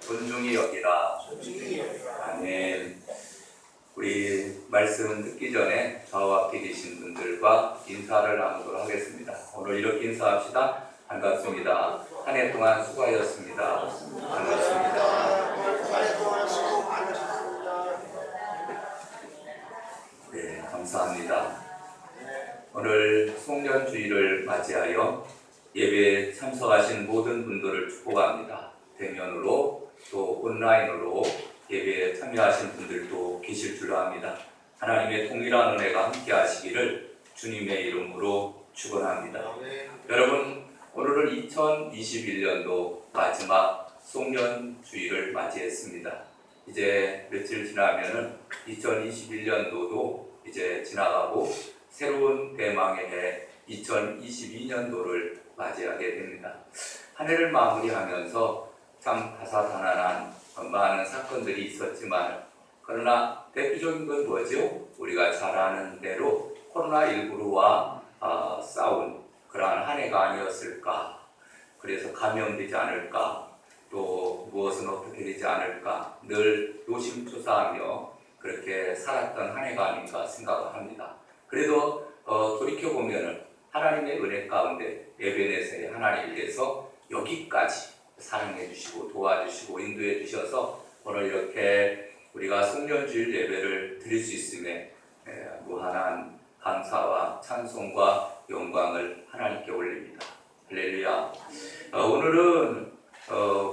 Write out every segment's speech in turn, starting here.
존중히 여기라. 아멘. 우리 말씀 듣기 전에 저와 앞에 계신 분들과 인사를 나누도록 하겠습니다. 오늘 이렇게 인사합시다. 반갑습니다. 한 해 동안 수고하셨습니다. 반갑습니다. 네, 감사합니다. 오늘 송년주일을 맞이하여 예배에 참석하신 모든 분들을 축복합니다. 대면으로 또 온라인으로 예배에 참여하신 분들도 계실 줄로 압니다. 하나님의 동일한 은혜가 함께 하시기를 주님의 이름으로 축원합니다. 여러분, 오늘은 2021년도 마지막 송년주일을 맞이했습니다. 이제 며칠 지나면은 2021년도도 이제 지나가고 새로운 대망의 해 2022년도를 맞이하게 됩니다. 한 해를 마무리하면서 참 다사다난한 많은 사건들이 있었지만, 그러나 대표적인 건 뭐죠? 우리가 잘 아는 대로 코로나19와 싸운 그러한 한 해가 아니었을까. 그래서 감염되지 않을까, 또 무엇은 어떻게 되지 않을까 늘 노심초사하며 그렇게 살았던 한 해가 아닌가 생각을 합니다. 그래도 돌이켜보면 하나님의 은혜 가운데 에베네셀의 하나님께서 여기까지 사랑해 주시고 도와주시고 인도해 주셔서 오늘 이렇게 우리가 송년주일 예배를 드릴 수 있음에 무한한 감사와 찬송과 영광을 하나님께 올립니다. 할렐루야. 오늘은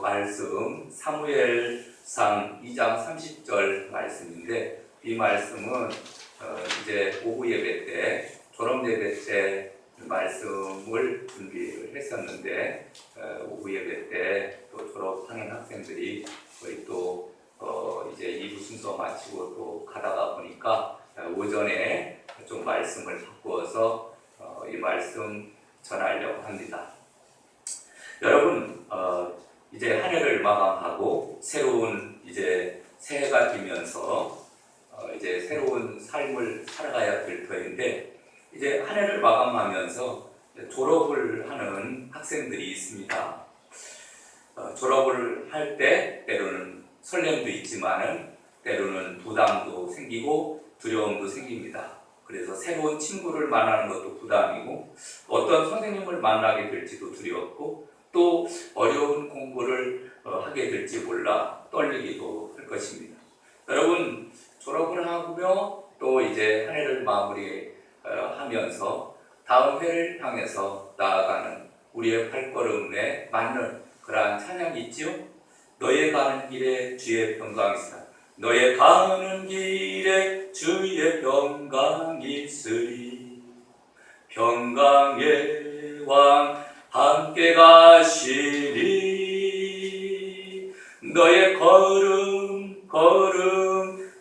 말씀 사무엘상 2장 30절 말씀인데, 이 말씀은 이제 오후 예배 때, 졸업 예배 때 말씀을 준비를 했었는데, 오후 예배 때 또 졸업하는 학생들이 거의 또 이제 2부 순서 마치고 또 가다가 보니까 오전에 좀 말씀을 바꾸어서 이 말씀 전하려고 합니다. 여러분, 이제 한 해를 마감하고 새로운 이제 새해가 되면서 이제 새로운 삶을 살아가야 될 터인데, 이제 한 해를 마감하면서 졸업을 하는 학생들이 있습니다. 졸업을 할 때 때로는 설렘도 있지만은 때로는 부담도 생기고 두려움도 생깁니다. 그래서 새로운 친구를 만나는 것도 부담이고, 어떤 선생님을 만나게 될지도 두렵고, 또 어려운 공부를 하게 될지 몰라 떨리기도 할 것입니다. 여러분, 졸업을 하며 또 이제 한 해를 마무리하면서 다음 해를 향해서 나아가는 우리의 발걸음에 맞는 그러한 찬양이 있지요. 너의 가는 길에 주의 평강이 있으라. 너의 가는 길에 주의 평강이 있으리. 평강의 왕 함께 가시리. 너의 걸음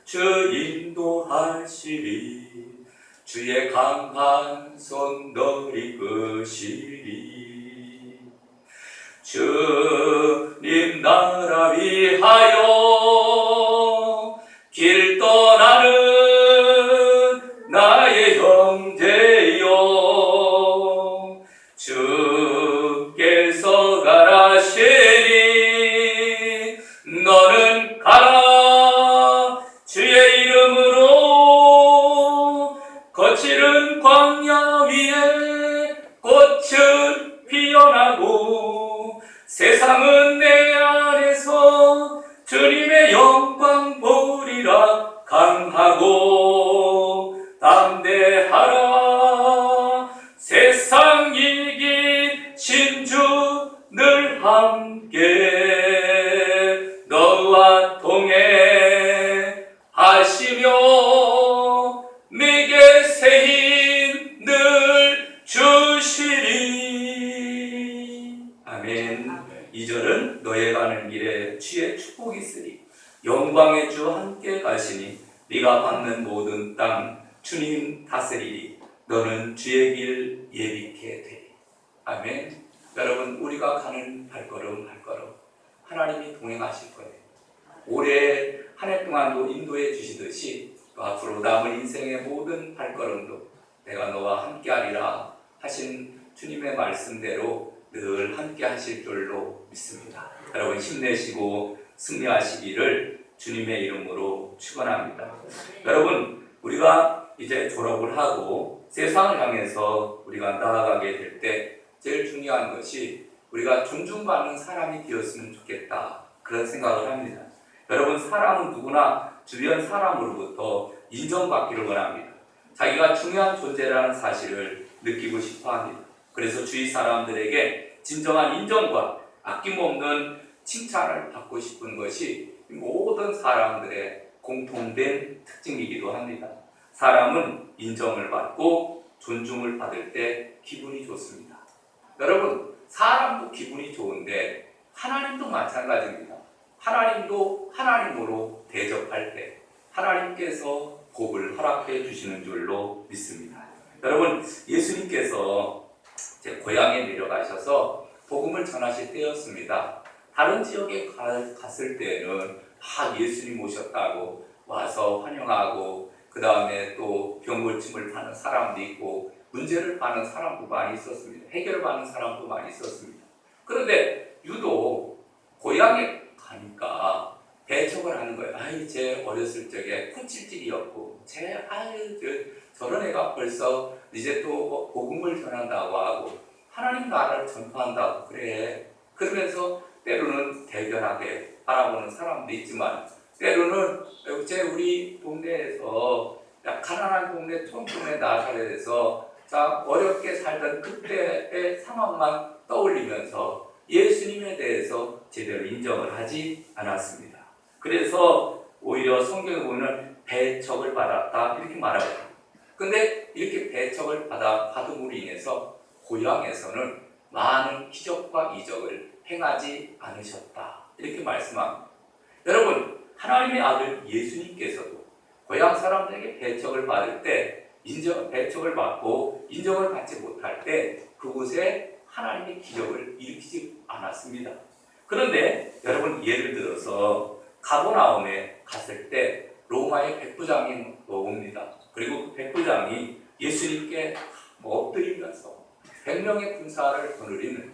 주 인도하시리. 주의 강한 손 널 이끄시리. 주님 나라 위하여 길 떠나는 나의 형제여, 주께서 가라시니 너는 가라. 주의 이름으로 거칠은 광야 위에 꽃은 피어나고, 세상은 내 안에서 주님의 영광 보리라. 강하고 담대하라. 세상 이기신 주 늘 함께 너와 동행하시며 네게 새 힘 늘 주시리. 아멘. 2절은 너의 가는 길에 주의 축복이 있으리. 영광의 주 함께 가시니 네가 받는 모든 땅 주님 다스리리. 너는 주의 길 예비케 되리. 아멘. 여러분, 우리가 가는 발걸음 하나님이 동행하실 거예요. 올해 한 해 동안도 인도해 주시듯이 또 앞으로 남은 인생의 모든 발걸음도 내가 너와 함께 하리라 하신 주님의 말씀대로 늘 함께 하실 줄로 믿습니다. 여러분, 힘내시고 승리하시기를 주님의 이름으로 축원합니다. 여러분, 우리가 이제 졸업을 하고 세상을 향해서 우리가 나아가게 될 때 제일 중요한 것이 우리가 존중받는 사람이 되었으면 좋겠다, 그런 생각을 합니다. 여러분, 사람은 누구나 주변 사람으로부터 인정받기를 원합니다. 자기가 중요한 존재라는 사실을 느끼고 싶어 합니다. 그래서 주위 사람들에게 진정한 인정과 아낌없는 칭찬을 받고 싶은 것이 모든 사람들의 공통된 특징이기도 합니다. 사람은 인정을 받고 존중을 받을 때 기분이 좋습니다. 여러분, 사람도 기분이 좋은데 하나님도 마찬가지입니다. 하나님도 하나님으로 대접할 때 하나님께서 복을 허락해 주시는 줄로 믿습니다. 여러분, 예수님께서 제 고향에 내려가셔서 복음을 전하실 때였습니다. 다른 지역에 갔을 때는 예수님 오셨다고 와서 환영하고, 그 다음에 또 병고침을 파는 사람도 있고 문제를 파는 사람도 많이 있었습니다. 해결을 받는 사람도 많이 있었습니다. 그런데 유독 고향에 가니까 배척을 하는 거예요. 제 어렸을 적에 코찔찔이었고, 저런 애가 벌써 이제 또 복음을 전한다고 하고 하나님 나라를 전파한다고 그래. 그러면서 때로는 대견하게 바라보는 사람도 있지만, 때로는 우리 동네에서 가난한 동네, 촌동네 나사렛에서 어렵게 살던 그때의 상황만 떠올리면서 예수님에 대해서 제대로 인정을 하지 않았습니다. 그래서 오히려 성경에 보면 배척을 받았다, 이렇게 말합니다. 근데 이렇게 배척을 받음으로 인해서 고향에서는 많은 기적과 이적을 행하지 않으셨다, 이렇게 말씀합니다. 여러분, 하나님의 아들 예수님께서도 고향 사람들에게 배척을 받을 때, 배척을 받고 인정을 받지 못할 때 그곳에 하나님의 기적을 일으키지 않았습니다. 그런데 여러분, 예를 들어서 가버나움에 갔을 때 로마의 백부장이 옵니다. 그리고 그 백부장이 예수님께 엎드리면서 100명의 군사를 거느리는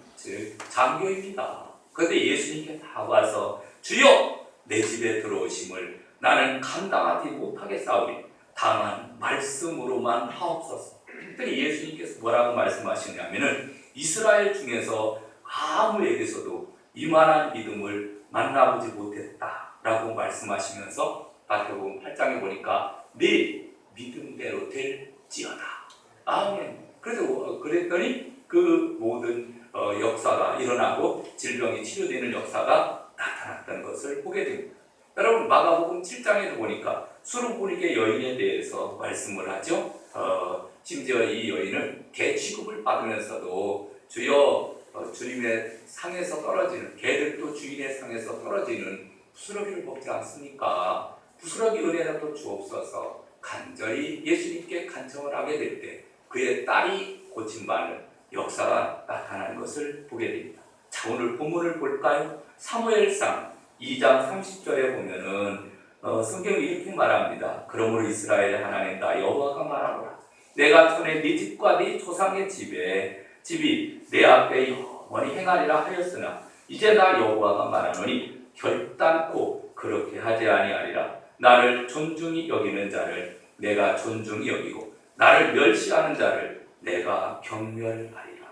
장교입니다. 그런데 예수님께 다가와서 주여, 내 집에 들어오심을 나는 감당하지 못하겠사오니 다만 말씀으로만 하옵소서. 그랬더니 예수님께서 뭐라고 말씀하시냐면은 이스라엘 중에서 아무에게서도 이만한 믿음을 만나보지 못했다라고 말씀하시면서 마태복음 8장에 보니까 네 믿음대로 될지어다. 아멘. 그래서 그랬더니 그 모든 역사가 일어나고 질병이 치료되는 역사가 나타났던 것을 보게 됩니다. 여러분, 마가복음 7장에도 보니까 수르보니게 여인에 대해서 말씀을 하죠. 심지어 이 여인은 개 취급을 받으면서도 주여, 주님의 상에서 떨어지는, 개들도 주인의 상에서 떨어지는 부스러기를 먹지 않습니까? 부스러기 은혜라도 주옵소서 간절히 예수님께 간청을 하게 될 때 그의 딸이 고침받는 역사가 나타나는 것을 보게 됩니다. 자, 오늘 본문을 볼까요? 사무엘상 2장 30절에 보면은 성경이 이렇게 말합니다. 그러므로 이스라엘 하나님 나 여호와가 말하노라. 내가 전에 네 집과 네 조상의 집이 내 앞에 영원히 행하리라 하였으나 이제 나 여호와가 말하노니 결단코 그렇게 하지 아니하리라. 나를 존중히 여기는 자를 내가 존중히 여기고 나를 멸시하는 자를 내가 경멸하리라.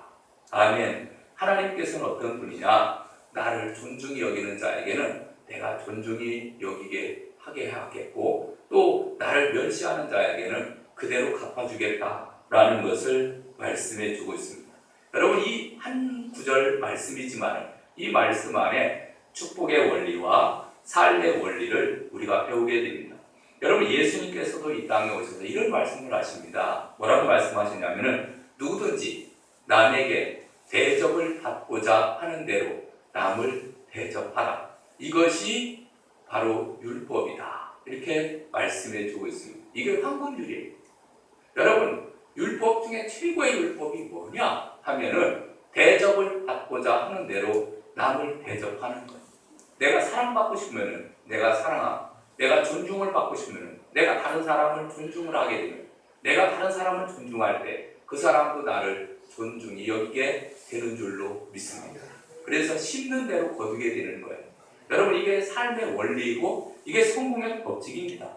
아멘. 하나님께서는 어떤 분이냐? 나를 존중히 여기는 자에게는 내가 존중히 여기게 하게 하겠고, 또 나를 멸시하는 자에게는 그대로 갚아주겠다라는 것을 말씀해 주고 있습니다. 여러분, 이 한 구절 말씀이지만 이 말씀 안에 축복의 원리와 삶의 원리를 우리가 배우게 됩니다. 여러분, 예수님께서도 이 땅에 오셔서 이런 말씀을 하십니다. 뭐라고 말씀하시냐면은 누구든지 남에게 대접을 받고자 하는 대로 남을 대접하라. 이것이 바로 율법이다. 이렇게 말씀해 주고 있습니다. 이게 황금률이에요. 여러분, 율법 중에 최고의 율법이 뭐냐 하면은 대접을 받고자 하는 대로 남을 대접하는 거예요. 내가 사랑받고 싶으면은 내가 사랑하고, 내가 존중을 받고 싶으면은 내가 다른 사람을 존중을 하게 되면, 내가 다른 사람을 존중할 때 그 사람도 나를 존중히 여기게 되는 줄로 믿습니다. 그래서 심는 대로 거두게 되는 거예요. 여러분 이게 삶의 원리이고 이게 성공의 법칙입니다.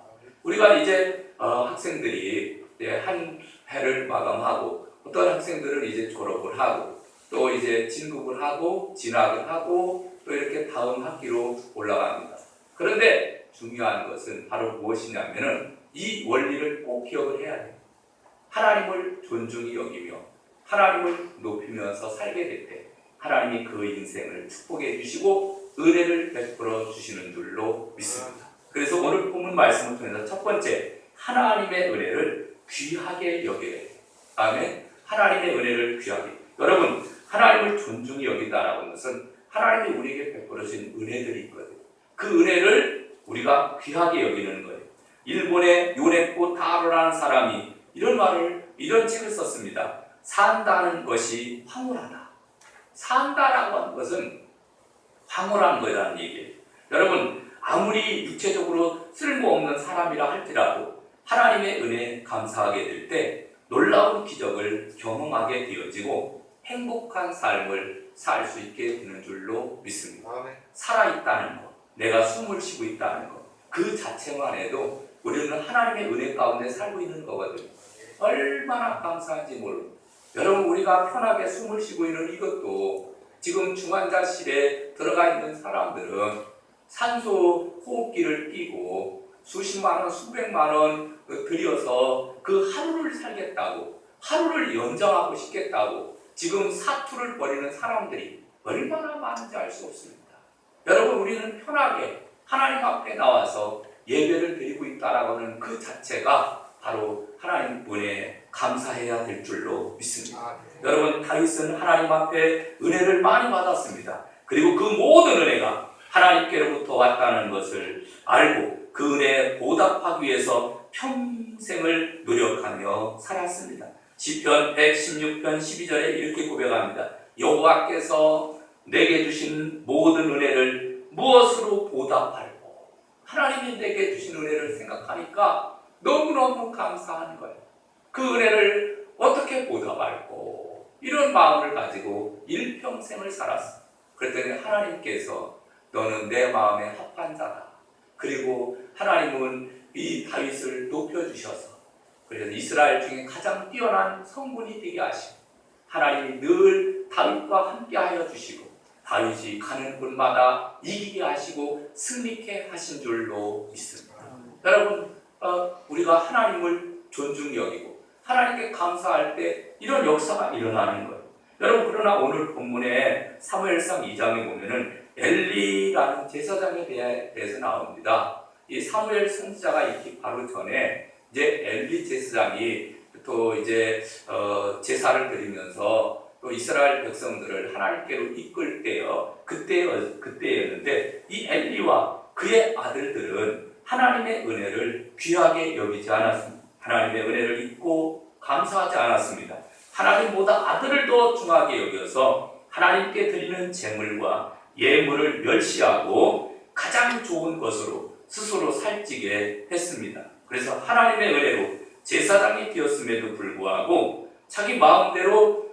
우리가 이제 학생들이 이제 한 해를 마감하고 어떤 학생들은 이제 졸업을 하고 또 이제 진급을 하고 진학을 하고 또 이렇게 다음 학기로 올라갑니다. 그런데 중요한 것은 바로 무엇이냐면은 이 원리를 꼭 기억을 해야 돼요. 하나님을 존중히 여기며 하나님을 높이면서 살게 될 때 하나님이 그 인생을 축복해 주시고 은혜를 베풀어 주시는 줄로 믿습니다. 그래서 오늘 본문 말씀을 통해서 첫 번째, 하나님의 은혜를 귀하게 여겨야 돼요. 다음에 하나님의 은혜를 귀하게. 여러분, 하나님을 존중히 여긴다라고 하는 것은 하나님이 우리에게 베풀어 주신 은혜들이 있거든요. 그 은혜를 우리가 귀하게 여기는 거예요. 일본의 요네코 타로라는 사람이 이런 책을 썼습니다. 산다는 것이 황홀하다. 산다라고 하는 것은 황홀한 거라는 얘기예요. 여러분, 아무리 육체적으로 쓸모없는 사람이라 할지라도 하나님의 은혜에 감사하게 될 때 놀라운 기적을 경험하게 되어지고 행복한 삶을 살 수 있게 되는 줄로 믿습니다. 살아있다는 것, 내가 숨을 쉬고 있다는 것, 그 자체만 해도 우리는 하나님의 은혜 가운데 살고 있는 거거든요. 얼마나 감사한지 모릅니다. 여러분, 우리가 편하게 숨을 쉬고 있는 이것도 지금 중환자실에 들어가 있는 사람들은 산소 호흡기를 끼고 수십만 원, 수백만 원 들여서 그 하루를 살겠다고, 하루를 연장하고 싶겠다고 지금 사투를 벌이는 사람들이 얼마나 많은지 알 수 없습니다. 여러분, 우리는 편하게 하나님 앞에 나와서 예배를 드리고 있다라고 하는 그 자체가 바로 하나님 은혜에 감사해야 될 줄로 믿습니다. 여러분, 다윗은 하나님 앞에 은혜를 많이 받았습니다. 그리고 그 모든 은혜가 하나님께로부터 왔다는 것을 알고 그 은혜에 보답하기 위해서 평생을 노력하며 살았습니다. 시편 116편 12절에 이렇게 고백합니다. 여호와께서 내게 주신 모든 은혜를 무엇으로 보답할꼬. 하나님이 내게 주신 은혜를 생각하니까 너무너무 감사한 거예요. 그 은혜를 어떻게 보답할꼬. 이런 마음을 가지고 일평생을 살았어요. 그랬더니 하나님께서 너는 내 마음에 합한 자다. 그리고 하나님은 이 다윗을 높여주셔서 그래서 이스라엘 중에 가장 뛰어난 성군이 되게 하시고 하나님이 늘 다윗과 함께 하여 주시고 다윗이 가는 곳마다 이기게 하시고 승리케 하신 줄로 믿습니다. 여러분, 우리가 하나님을 존중히 여기고 하나님께 감사할 때 이런 역사가 일어나는 거예요. 여러분, 그러나 오늘 본문에 사무엘상 2장에 보면은 엘리라는 제사장에 대해서 나옵니다. 이 사무엘 선지자가 있기 바로 전에 이제 엘리 제사장이 또 이제 제사를 드리면서 또 이스라엘 백성들을 하나님께로 이끌 때요. 그때였는데 이 엘리와 그의 아들들은 하나님의 은혜를 귀하게 여기지 않았습니다. 하나님의 은혜를 잊고 감사하지 않았습니다. 하나님보다 아들을 더 중하게 여겨서 하나님께 드리는 제물과 예물을 멸시하고 가장 좋은 것으로 스스로 살찌게 했습니다. 그래서 하나님의 은혜로 제사장이 되었음에도 불구하고 자기 마음대로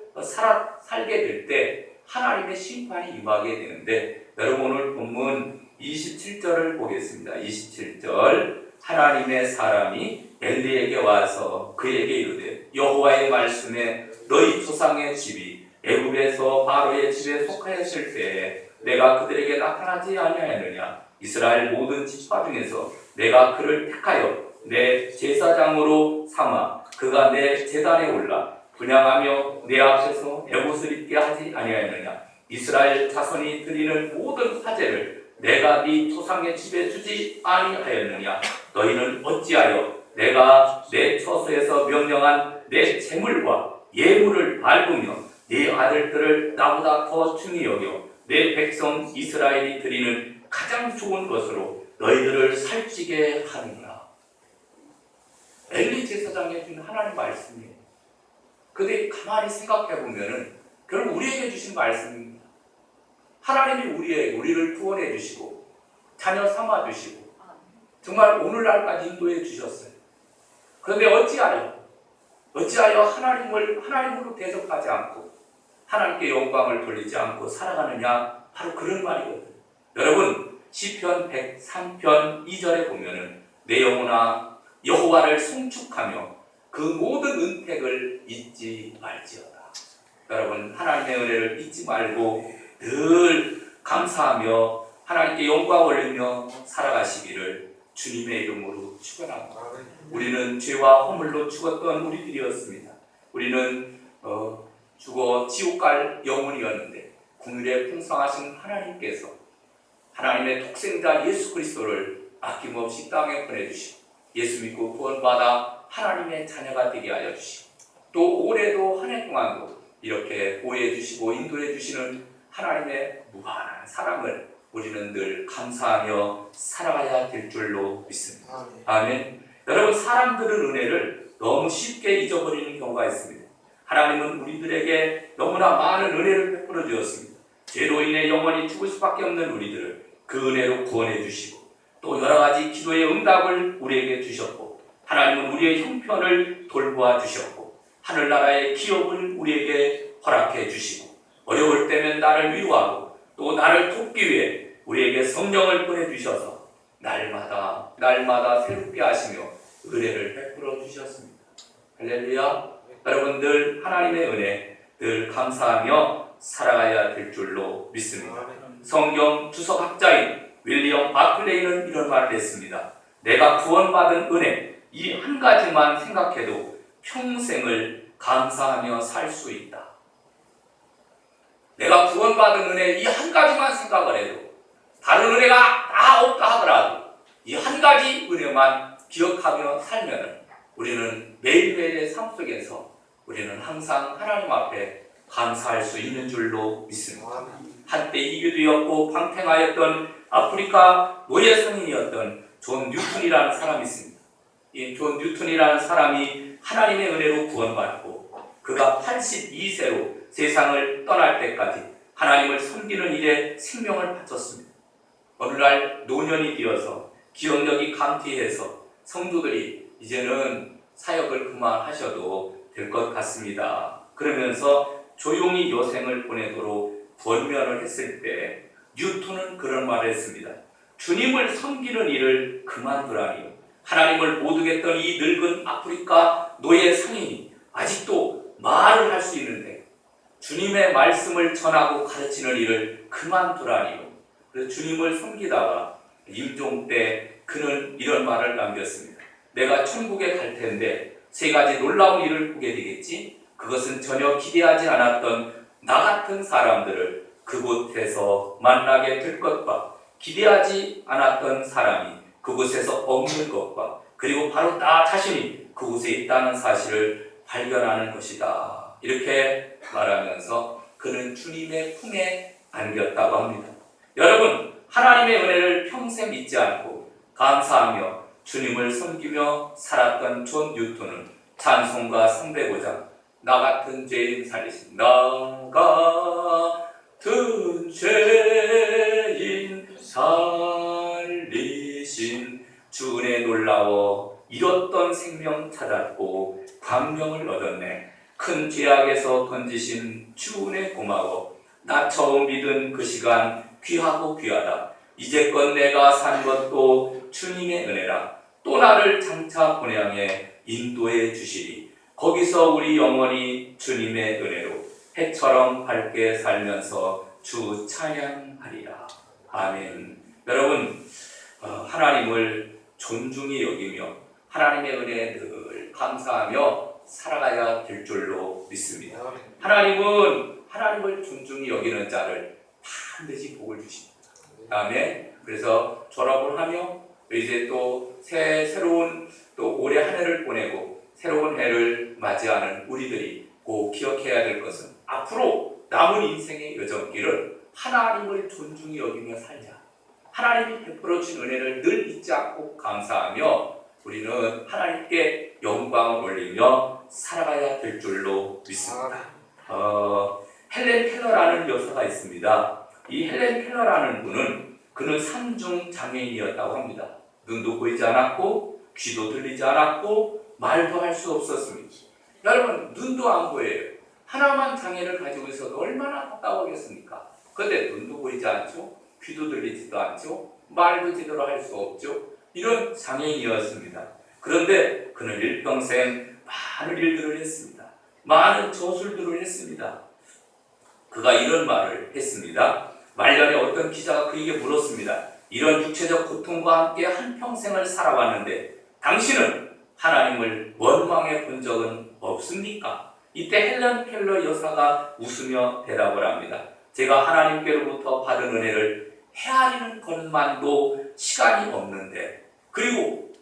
살게 될 때 하나님의 심판이 임하게 되는데, 여러분 오늘 본문 27절을 보겠습니다. 27절, 하나님의 사람이 엘리에게 와서 그에게 이르되 여호와의 말씀에 너희 조상의 집이 애굽에서 바로의 집에 속하였을 때에 내가 그들에게 나타나지 아니하였느냐. 이스라엘 모든 지파 중에서 내가 그를 택하여 내 제사장으로 삼아 그가 내 제단에 올라 분향하며 내 앞에서 에봇을 입게 하지 아니하였느냐. 이스라엘 자손이 드리는 모든 화제를 내가 네 조상의 집에 주지 아니하였느냐. 너희는 어찌하여 내가 내 처소에서 명령한 내 재물과 예물을 밟으며 네 아들들을 나보다 더 중히 여겨 내 백성 이스라엘이 드리는 가장 좋은 것으로 너희들을 살찌게 하느냐. 엘리 제사장에 준 하나님 말씀이에요. 근데 가만히 생각해 보면은 결국 우리에게 주신 말씀입니다. 하나님이 우리를 구원해 주시고 자녀 삼아 주시고 정말 오늘날까지 인도해 주셨어요. 그런데 어찌하여 하나님으로 대접하지 않고 하나님께 영광을 돌리지 않고 살아가느냐. 바로 그런 말이거든요. 여러분, 시편 103편 2절에 보면은 내 영혼아 여호와를 송축하며 그 모든 은택을 잊지 말지어다. 여러분, 하나님의 은혜를 잊지 말고 늘 감사하며 하나님께 영광 올리며 살아가시기를 주님의 이름으로 축원합니다. 우리는 죄와 허물로 죽었던 우리들이었습니다. 우리는 죽어 지옥 갈 영혼이었는데 국률에 풍성하신 하나님께서 하나님의 독생자 예수 그리스도를 아낌없이 땅에 보내주시고 예수 믿고 구원받아 하나님의 자녀가 되게 하여 주시고 또 올해도 한 해 동안도 이렇게 보호해 주시고 인도해 주시는 하나님의 무한한 사랑을 우리는 늘 감사하며 살아가야 될 줄로 믿습니다. 아멘. 여러분, 사람들은 은혜를 너무 쉽게 잊어버리는 경우가 있습니다. 하나님은 우리들에게 너무나 많은 은혜를 베풀어 주었습니다. 죄로 인해 영원히 죽을 수밖에 없는 우리들을 그 은혜로 구원해 주시고 또 여러 가지 기도의 응답을 우리에게 주셨고 하나님은 우리의 형편을 돌보아 주셨고 하늘나라의 기업을 우리에게 허락해 주시고 어려울 때면 나를 위로하고 또 나를 돕기 위해 우리에게 성령을 보내주셔서 날마다 새롭게 하시며 은혜를 베풀어 주셨습니다. 할렐루야. 여러분들 하나님의 은혜 늘 감사하며 살아가야 될 줄로 믿습니다. 성경 주석학자인 윌리엄 바클레이는 이런 말을 했습니다. 내가 구원받은 은혜 이 한 가지만 생각해도 평생을 감사하며 살 수 있다. 내가 구원받은 은혜 이 한 가지만 생각을 해도 다른 은혜가 다 없다 하더라도 이 한 가지 은혜만 기억하며 살면 우리는 매일매일의 삶 속에서 우리는 항상 하나님 앞에 감사할 수 있는 줄로 믿습니다. 한때 이교도였고 방탕하였던 아프리카 노예 상인이었던 존 뉴턴이라는 사람이 있습니다. 이 존 뉴턴이라는 사람이 하나님의 은혜로 구원받고 그가 82세로 세상을 떠날 때까지 하나님을 섬기는 일에 생명을 바쳤습니다. 어느 날 노년이 되어서 기억력이 감퇴해서 성도들이 이제는 사역을 그만하셔도 될 것 같습니다. 그러면서 조용히 여생을 보내도록 권면을 했을 때 뉴턴은 그런 말을 했습니다. 주님을 섬기는 일을 그만두라니요. 하나님을 못 오겠던 이 늙은 아프리카 노예 상인이 아직도 말을 할 수 있는데 주님의 말씀을 전하고 가르치는 일을 그만두라니요. 그래서 주님을 섬기다가 임종 때 그는 이런 말을 남겼습니다. 내가 천국에 갈 텐데 세 가지 놀라운 일을 보게 되겠지. 그것은 전혀 기대하지 않았던 나 같은 사람들을 그곳에서 만나게 될 것과 기대하지 않았던 사람이 그곳에서 없는 것과 그리고 바로 나 자신이 그곳에 있다는 사실을 발견하는 것이다. 이렇게 말하면서 그는 주님의 품에 안겼다고 합니다. 여러분, 하나님의 은혜를 평생 잊지 않고 감사하며 주님을 섬기며 살았던 존 뉴턴은 찬송가 305장 나 같은 죄인 살리신 나 같은 죄인 살리신 주 은혜 놀라워 잃었던 생명 찾았고 광명을 얻었네. 큰 죄악에서 건지신 주 은혜 고마워. 나 처음 믿은 그 시간 귀하고 귀하다. 이제껏 내가 산 것도 주님의 은혜라. 또 나를 장차 본향에 인도해 주시리. 거기서 우리 영원히 주님의 은혜로 해처럼 밝게 살면서 주 찬양하리라. 아멘. 여러분, 하나님을 존중히 여기며 하나님의 은혜에 늘 감사하며 살아가야 될 줄로 믿습니다. 하나님은 하나님을 존중히 여기는 자를 반드시 복을 주십니다. 다음에 그래서 졸업을 하며 이제 또 새로운 또 올해 한 해를 보내고 새로운 해를 맞이하는 우리들이 꼭 기억해야 될 것은 앞으로 남은 인생의 여정길을 하나님을 존중히 여기며 살자. 하나님이 베풀어 주신 은혜를 늘 잊지 않고 감사하며 우리는 하나님께 영광을 올리며 살아가야 될 줄로 믿습니다. 헬렌 켈러라는 여사가 있습니다. 이 헬렌 켈러라는 분은 그는 삼중 장애인이었다고 합니다. 눈도 보이지 않았고 귀도 들리지 않았고 말도 할 수 없었습니다. 여러분, 눈도 안 보여요. 하나만 장애를 가지고 있어도 얼마나 답답하겠습니까? 그런데 눈도 보이지 않죠? 귀도 들리지도 않죠? 말도 제대로 할 수 없죠. 이런 장애인이었습니다. 그런데 그는 일평생 많은 일들을 했습니다. 많은 저술들을 했습니다. 그가 이런 말을 했습니다. 말년에 어떤 기자가 그에게 물었습니다. 이런 육체적 고통과 함께 한평생을 살아왔는데 당신은 하나님을 원망해 본 적은 없습니까? 이때 헬렌 켈러 여사가 웃으며 대답을 합니다. 제가 하나님께로부터 받은 은혜를 헤아리는 것만도 시간이 없는데, 그리고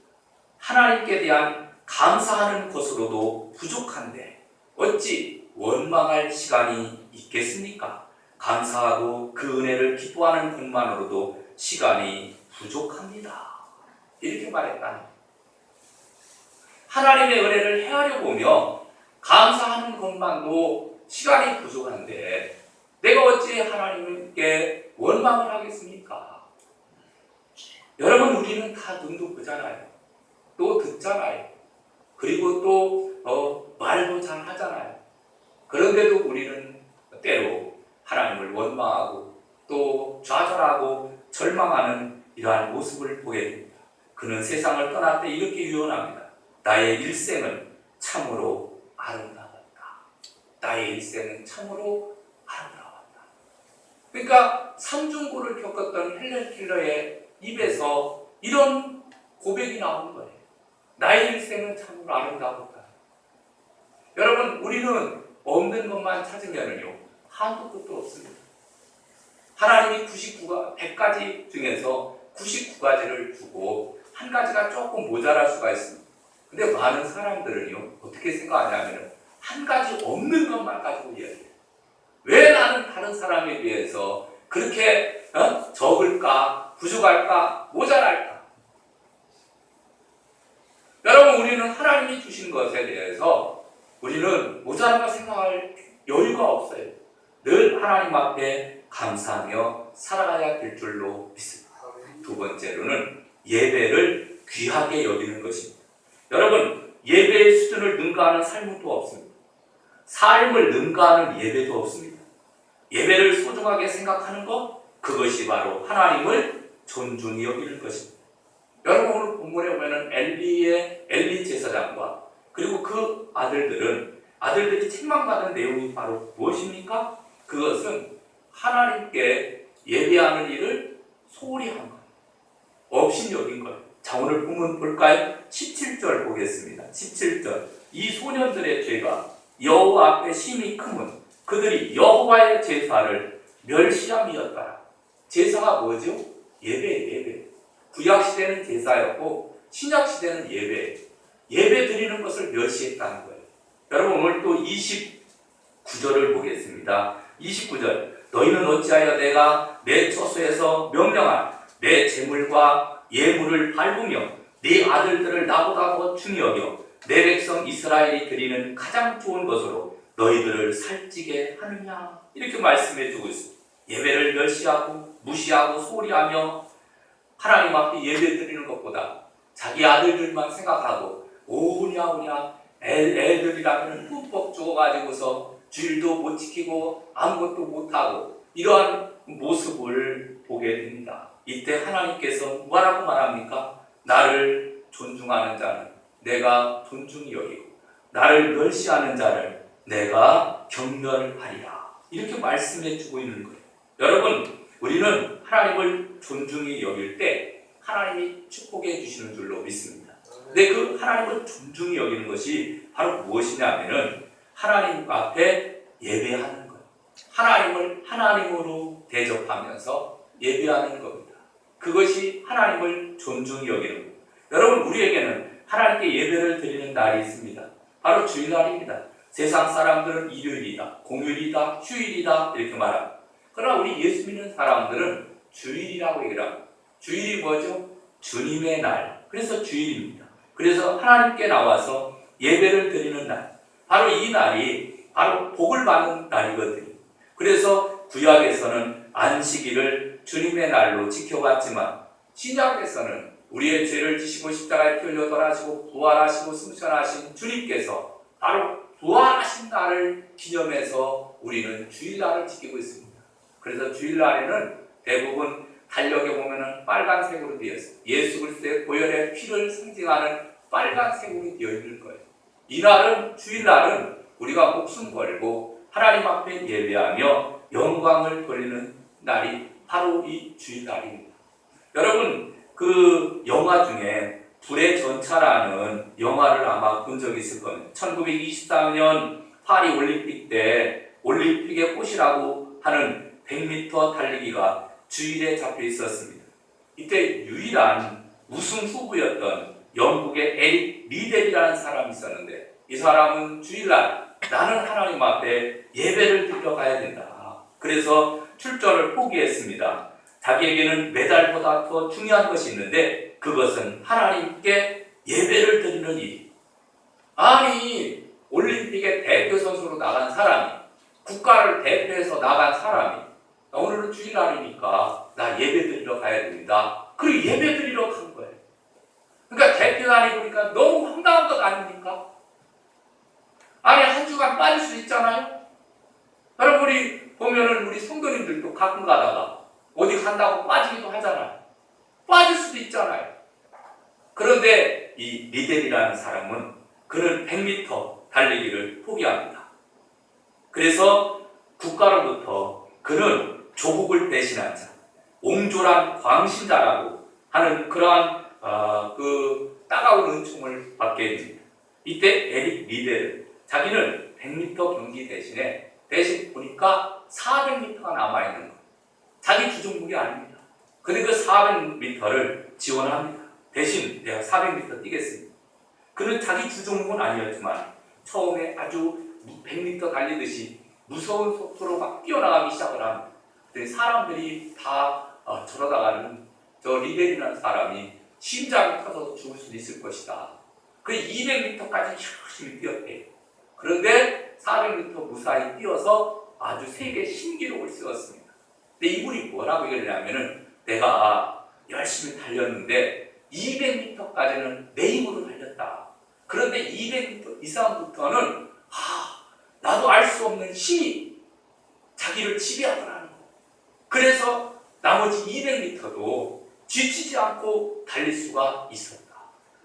하나님께 대한 감사하는 것으로도 부족한데 어찌 원망할 시간이 있겠습니까? 감사하고 그 은혜를 기뻐하는 것만으로도 시간이 부족합니다. 이렇게 말했다는 거예요. 하나님의 은혜를 헤아려 보며 감사하는 것만도 시간이 부족한데 내가 어찌 하나님께 원망을 하겠습니까? 여러분, 우리는 다 눈도 보잖아요. 또 듣잖아요. 그리고 또 말도 잘 하잖아요. 그런데도 우리는 때로 하나님을 원망하고 또 좌절하고 절망하는 이러한 모습을 보게 됩니다. 그는 세상을 떠날 때 이렇게 유언합니다. 나의 일생은 참으로 아름다웠다. 나의 일생은 참으로 아름다웠다. 그러니까 삼중고를 겪었던 헬렌 켈러의 입에서 이런 고백이 나오는 거예요. 나의 일생은 참으로 아름다웠다. 여러분, 우리는 없는 것만 찾으면요 한도 끝도 없습니다. 하나님이 100가지 중에서 99가지를 주고 한 가지가 조금 모자랄 수가 있습니다. 근데 많은 사람들은요 어떻게 생각하냐면 한 가지 없는 것만 가지고 이야기해요. 왜 나는 다른 사람에 비해서 그렇게 적을까, 부족할까, 모자랄까? 여러분, 우리는 하나님이 주신 것에 대해서 우리는 모자라고 생각할 여유가 없어요. 늘 하나님 앞에 감사하며 살아가야 될 줄로 믿습니다. 두 번째로는 예배를 귀하게 여기는 것입니다. 여러분, 예배의 수준을 능가하는 삶은 또 없습니다. 삶을 능가하는 예배도 없습니다. 예배를 소중하게 생각하는 것, 그것이 바로 하나님을 존중히 여기는 것입니다. 여러분, 오늘 본문에 보면은 엘리 제사장과 그리고 그 아들들이 책망받은 내용이 바로 무엇입니까? 그것은 하나님께 예배하는 일을 소홀히 한 것, 없인 여긴 것. 자, 오늘 본문 볼까요? 17절 보겠습니다. 17절. 이 소년들의 죄가 여호와 앞에 심히 크면 그들이 여호와의 제사를 멸시함이었더라. 제사가 뭐죠? 예배. 구약시대는 제사였고 신약시대는 예배 드리는 것을 멸시했다는 거예요. 여러분, 오늘 또 29절을 보겠습니다. 29절. 너희는 어찌하여 내가 내 처소에서 명령한 내 재물과 예물을 밟으며 네 아들들을 나보다 더 중히 여겨 내 백성 이스라엘이 드리는 가장 좋은 것으로 너희들을 살찌게 하느냐? 이렇게 말씀해 주고 있습니다. 예배를 멸시하고 무시하고 소홀히 하며 하나님 앞에 예배 드리는 것보다 자기 아들들만 생각하고 오냐 애들이라면 흠뻑 죽어가지고서 주일도 못 지키고 아무것도 못하고 이러한 모습을 보게 됩니다. 이때 하나님께서 뭐라고 말합니까? 나를 존중하는 자는 내가 존중히 여기고 나를 멸시하는 자를 내가 경멸하리라. 이렇게 말씀해 주고 있는 거예요. 여러분, 우리는 하나님을 존중히 여길 때 하나님이 축복해 주시는 줄로 믿습니다. 근데 그 하나님을 존중히 여기는 것이 바로 무엇이냐면은 하나님 앞에 예배하는 거예요. 하나님을 하나님으로 대접하면서 예배하는 겁니다. 그것이 하나님을 존중히 여기는 겁니다. 여러분, 우리에게는 하나님께 예배를 드리는 날이 있습니다. 바로 주일날입니다. 세상 사람들은 일요일이다, 공휴일이다, 휴일이다 이렇게 말합니다. 그러나 우리 예수 믿는 사람들은 주일이라고 얘기를 합니다. 주일이 뭐죠? 주님의 날. 그래서 주일입니다. 그래서 하나님께 나와서 예배를 드리는 날. 바로 이 날이 바로 복을 받는 날이거든요. 그래서 구약에서는 안식일을 주님의 날로 지켜왔지만 신약에서는 우리의 죄를 지시고 십자가에 피 흘려 돌아가시고 부활하시고 승천하신 주님께서 바로 부활하신 날을 기념해서 우리는 주일날을 지키고 있습니다. 그래서 주일날에는 대부분 달력에 보면은 빨간색으로 되어 있어요. 예수 그리스도의 보혈의 피를 상징하는 빨간색으로 되어 있는 거예요. 이날은, 주일날은 우리가 목숨 걸고 하나님 앞에 예배하며 영광을 돌리는 날이 바로 이 주일날입니다. 여러분, 그 영화 중에 불의 전차라는 영화를 아마 본 적이 있을 거예요. 1924년 파리 올림픽 때 올림픽의 꽃이라고 하는 100m 달리기가 주일에 잡혀 있었습니다. 이때 유일한 우승 후보였던 영국의 에릭 리델이라는 사람이 있었는데, 이 사람은 주일날 나는 하나님 앞에 예배를 드리러 가야 된다. 그래서 출전을 포기했습니다. 자기에게는 메달보다 더 중요한 것이 있는데 그것은 하나님께 예배를 드리는 일. 아니, 올림픽에 대표 선수로 나간 사람이, 국가를 대표해서 나간 사람이 오늘은 주일날이니까 나 예배 드리러 가야 됩니다. 그리고 예배 드리러 간 거예요. 그러니까 대표단이 보니까 너무 황당한 것 아닙니까? 아니, 한 주간 빠질 수 있잖아요. 여러분이 보면은 우리 성도님들도 가끔 가다가 어디 간다고 빠지기도 하잖아요. 빠질 수도 있잖아요. 그런데 이 리델이라는 사람은 그는 100m 달리기를 포기합니다. 그래서 국가로부터 그는 조국을 대신한 자, 옹졸한 광신자라고 하는 그러한 따가운 은총을 받게 됩니다. 이때 에릭 리델은 자기는 100m 경기 대신 보니까 400m가 남아있는 거예요. 자기 주종목이 아닙니다. 근데 그 400m를 지원합니다. 대신 내가 400m 뛰겠습니다. 그는 자기 주종목은 아니었지만 처음에 아주 100m 달리듯이 무서운 속도로 막 뛰어나가기 시작을 합니다. 사람들이 다 저러다가는 저 리델이라는 사람이 심장이 터져서 죽을 수도 있을 것이다. 그 200m까지 열심히 뛰었대요. 그런데 400m 무사히 뛰어서 아주 세계 신기록을 세웠습니다. 근데 이분이 뭐라고 얘기하냐면은 내가 열심히 달렸는데 200m까지는 내 힘으로 달렸다. 그런데 200m 이상부터는 나도 알 수 없는 힘이 자기를 지배하더라는 거예요. 그래서 나머지 200m도 지치지 않고 달릴 수가 있었다.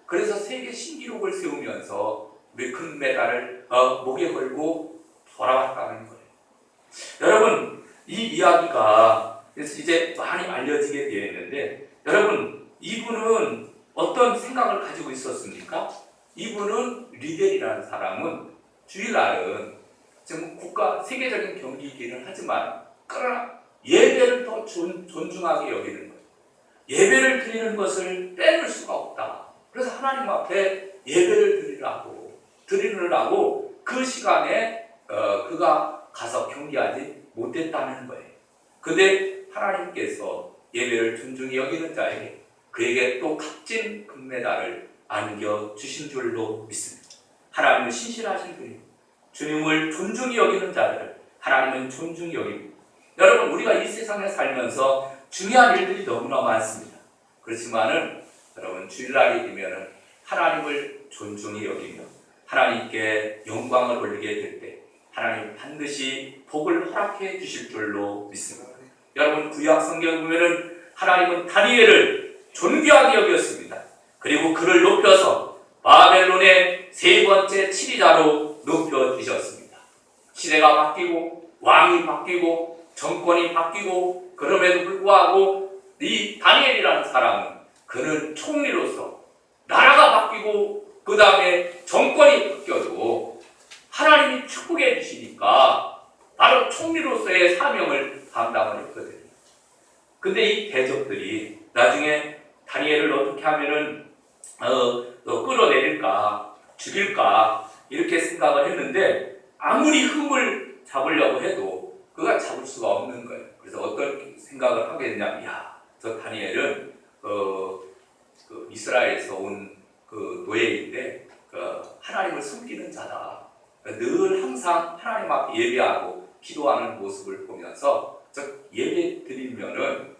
그래서 세계 신기록을 세우면서 금메달을 목에 걸고 돌아왔다는 거예요. 여러분, 이 이야기가 그래서 이제 많이 알려지게 되어 있는데, 여러분, 이분은 어떤 생각을 가지고 있었습니까? 이분은 리델이라는 사람은 주일날은 지금 국가 세계적인 경기이기는 하지만 그러나 예배를 더 존중하게 여기는 거예요. 예배를 드리는 것을 빼놓을 수가 없다. 그래서 하나님 앞에 예배를 드리느라고 그 시간에 그가 가서 경기하지 못했다는 거예요. 근데 하나님께서 예배를 존중히 여기는 자에게 그에게 또 값진 금메달을 안겨주신 줄로 믿습니다. 하나님은 신실하신 분입니다. 주님을 존중히 여기는 자들을 하나님은 존중히 여깁니다. 여러분, 우리가 이 세상에 살면서 중요한 일들이 너무나 많습니다. 그렇지만은 여러분, 주일날이 되면은 하나님을 존중히 여기며 하나님께 영광을 올리게 될 때 하나님 반드시 복을 허락해 주실 줄로 믿습니다. 여러분, 구약 성경 보면은 하나님은 다니엘을 존귀하게 여겼습니다. 그리고 그를 높여서 바벨론의 세 번째 치리자로 높여주셨습니다. 시대가 바뀌고 왕이 바뀌고 정권이 바뀌고 그럼에도 불구하고 이 다니엘이라는 사람은 그는 총리로서 나라가 바뀌고 그 다음에 정권이 바뀌어도 하나님이 축복해 주시니까 바로 총리로서의 사명을 감당을 했거든요. 근데 이 대적들이 나중에 다니엘을 어떻게 하면은 끌어내릴까 죽일까 이렇게 생각을 했는데 아무리 흠을 잡으려고 해도 그가 잡을 수가 없는 거예요. 그래서 어떤 생각을 하게 됐냐면, 저 다니엘은 이스라엘에서 온 그 노예인데 하나님을 섬기는 자다. 늘 항상 하나님 앞에 예배하고 기도하는 모습을 보면서 예배 드리면은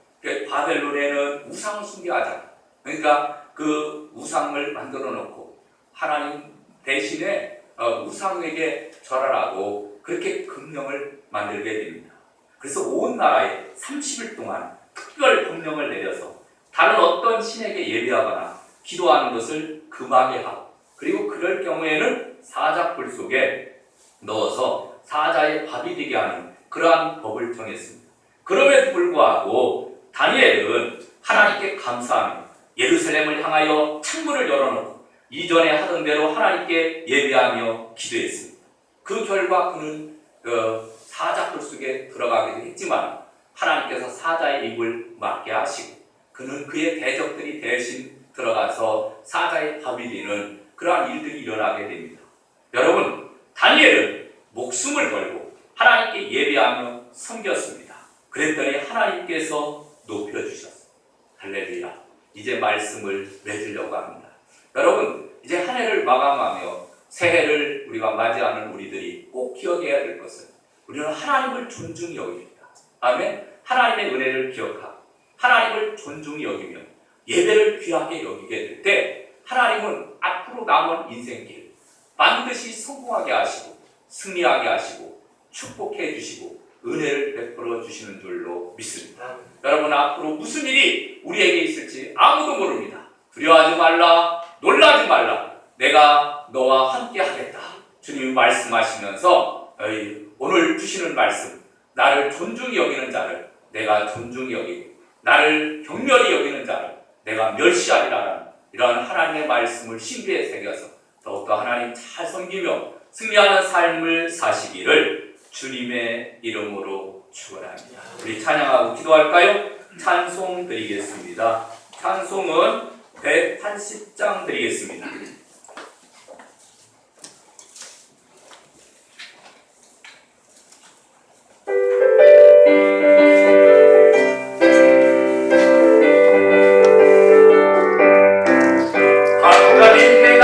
바벨론에는 우상을 숭배하잖아. 그러니까 그 우상을 만들어 놓고 하나님 대신에 우상에게 절하라고 그렇게 금령을 만들게 됩니다. 그래서 온 나라에 30일 동안 특별 법령을 내려서 다른 어떤 신에게 예배하거나 기도하는 것을 금하게 하고, 그리고 그럴 경우에는 사자굴 속에 넣어서 사자의 밥이 되게 하는 그러한 법을 정했습니다. 그럼에도 불구하고 다니엘은 하나님께 감사하며 예루살렘을 향하여 창문을 열어놓고 이전에 하던 대로 하나님께 예배하며 기도했습니다. 그 결과 그는 사자굴 속에 들어가기도 했지만 하나님께서 사자의 입을 막게 하시고 그는 그의 대적들이 대신 들어가서 사자의 밥이 되는 그러한 일들이 일어나게 됩니다. 여러분, 다니엘은 목숨을 걸고 하나님께 예배하며 섬겼습니다. 그랬더니 하나님께서 높여주셨습니다. 할렐루야. 이제 말씀을 맺으려고 합니다. 여러분, 이제 한 해를 마감하며 새해를 우리가 맞이하는 우리들이 꼭 기억해야 될 것은 우리는 하나님을 존중히 여깁니다. 아멘. 하나님의 은혜를 기억하고 하나님을 존중히 여기며 예배를 귀하게 여기게 될 때 하나님은 앞으로 남은 인생길 반드시 성공하게 하시고 승리하게 하시고 축복해 주시고 은혜를 베풀어 주시는 줄로 믿습니다. 여러분, 앞으로 무슨 일이 우리에게 있을지 아무도 모릅니다. 두려워하지 말라, 놀라지 말라, 내가 너와 함께 하겠다. 주님이 말씀하시면서 오늘 주시는 말씀, 나를 존중히 여기는 자를 내가 존중히 여기고 나를 격렬히 여기는 자를 내가 멸시하리라는 이러한 하나님의 말씀을 신비에 새겨서 더욱더 하나님 잘 섬기며 승리하는 삶을 사시기를 주님의 이름으로 축원합니다. 우리 찬양하고 기도할까요? 찬송 드리겠습니다. 찬송은 180장 드리겠습니다.